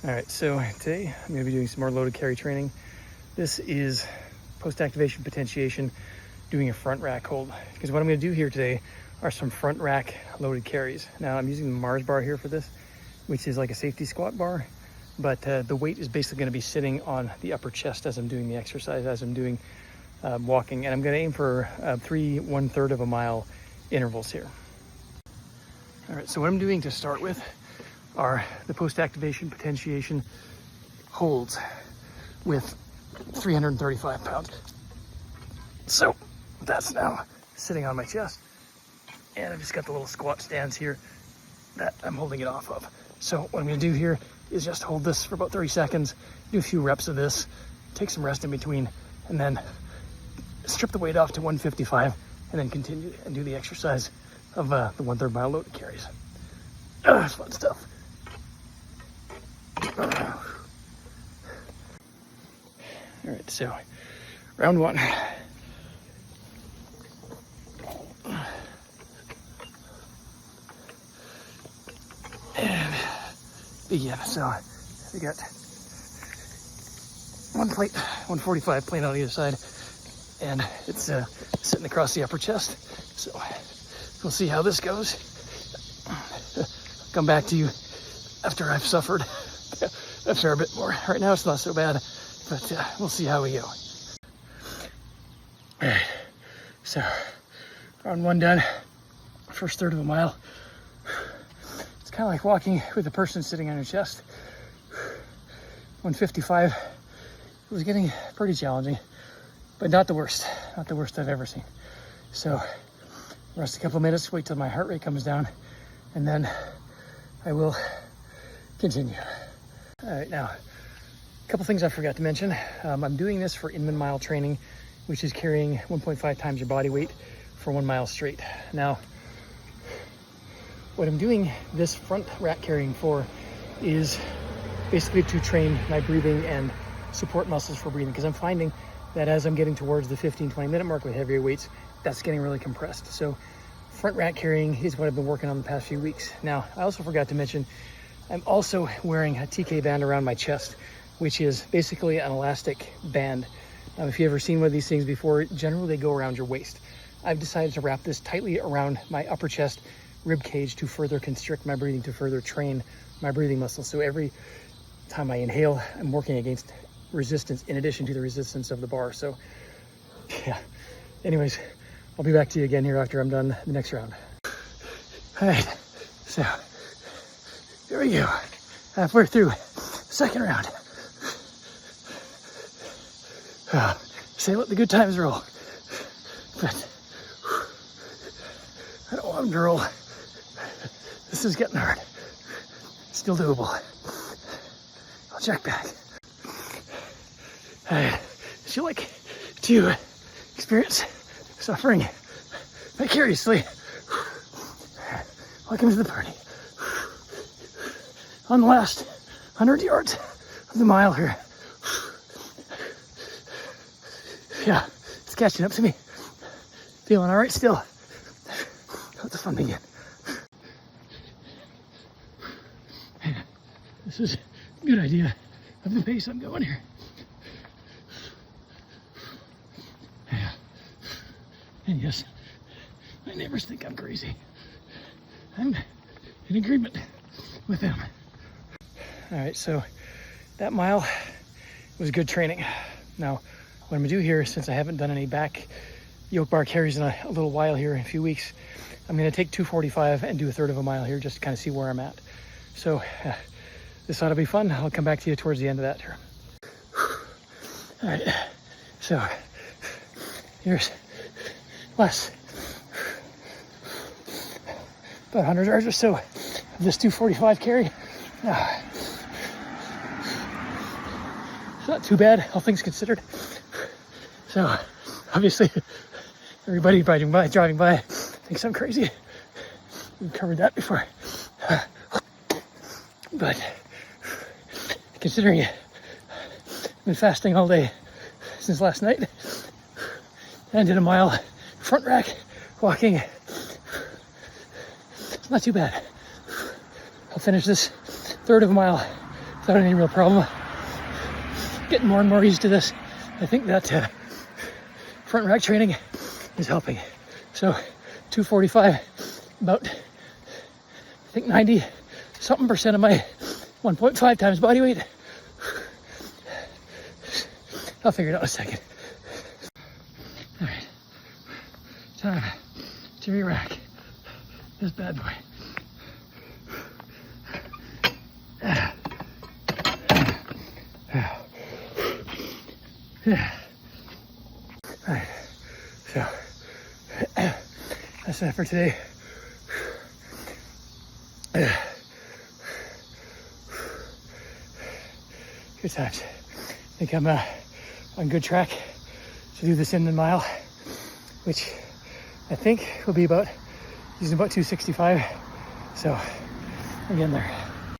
All right, so today I'm going to be doing some more loaded carry training. This is post-activation potentiation, doing a front rack hold. Because what I'm going to do here today are some front rack loaded carries. Now I'm using the Mars bar here for this, which is like a safety squat bar, but the weight is basically going to be sitting on the upper chest as I'm doing the exercise, as I'm doing walking. And I'm going to aim for 3 1/3 of a mile intervals here. All right, so what I'm doing to start with are the post-activation potentiation holds with 335 pounds. So that's now sitting on my chest, and I've just got the little squat stands here that I'm holding it off of. So what I'm going to do here is just hold this for about 30 seconds, do a few reps of this, take some rest in between, and then strip the weight off to 155, and then continue and do the exercise of the 1/3 mile loaded carries. It's fun stuff. All right, so round one. And begin. So we got one plate, 145 plate on either side, and it's sitting across the upper chest. So we'll see how this goes. Come back to you after I've suffered a fair bit more. Right now it's not so bad, but we'll see how we go. All right, so round one done, first third of a mile. It's kind of like walking with a person sitting on your chest. 155, it was getting pretty challenging, but not the worst I've ever seen. So rest a couple of minutes, wait till my heart rate comes down, and then I will continue. All right, now, a couple things I forgot to mention. I'm doing this for Inman Mile training, which is carrying 1.5 times your body weight for 1 mile straight. Now, what I'm doing this front rack carrying for is basically to train my breathing and support muscles for breathing, because I'm finding that as I'm getting towards the 15-20 minute mark with heavier weights, that's getting really compressed. So front rack carrying is what I've been working on the past few weeks. Now, I also forgot to mention, I'm also wearing a TK band around my chest, which is basically an elastic band. Now, if you've ever seen one of these things before, generally they go around your waist. I've decided to wrap this tightly around my upper chest rib cage to further constrict my breathing, to further train my breathing muscles. So every time I inhale, I'm working against resistance in addition to the resistance of the bar. So yeah, anyways, I'll be back to you again here after I'm done the next round. All right, so here we go. Halfway through second round. Say let the good times roll, but I don't want them to roll. This is getting hard. Still doable. I'll check back. All right, if you like to experience suffering vicariously, welcome to the party. On the last 100 yards of the mile here. Yeah, it's catching up to me. Feeling all right still. Let the fun begin. This is a good idea of the pace I'm going here. Yeah. And yes, my neighbors think I'm crazy. I'm in agreement with them. All right, so that mile was good training. Now, what I'm gonna do here, since I haven't done any back yoke bar carries in a little while here, in a few weeks, I'm gonna take 245 and do 1/3 of a mile here just to kind of see where I'm at. So this ought to be fun. I'll come back to you towards the end of that here. All right, so here's less, about 100 yards or so of this 245 carry. It's not too bad, all things considered. So obviously everybody driving by thinks I'm crazy. We've covered that before. But considering I've been fasting all day since last night and did a mile front rack walking, it's not too bad. I'll finish this 1/3 of a mile without any real problem. Getting more and more used to this. I think that front rack training is helping. So 245, about I think 90 something percent of my 1.5 times body weight. I'll figure it out in a second. All right, time to re-rack this bad boy. All right, so that's it for today. Good times. I think I'm on good track to do this Inman Mile, which I think will be about using about 265. So I'm getting there.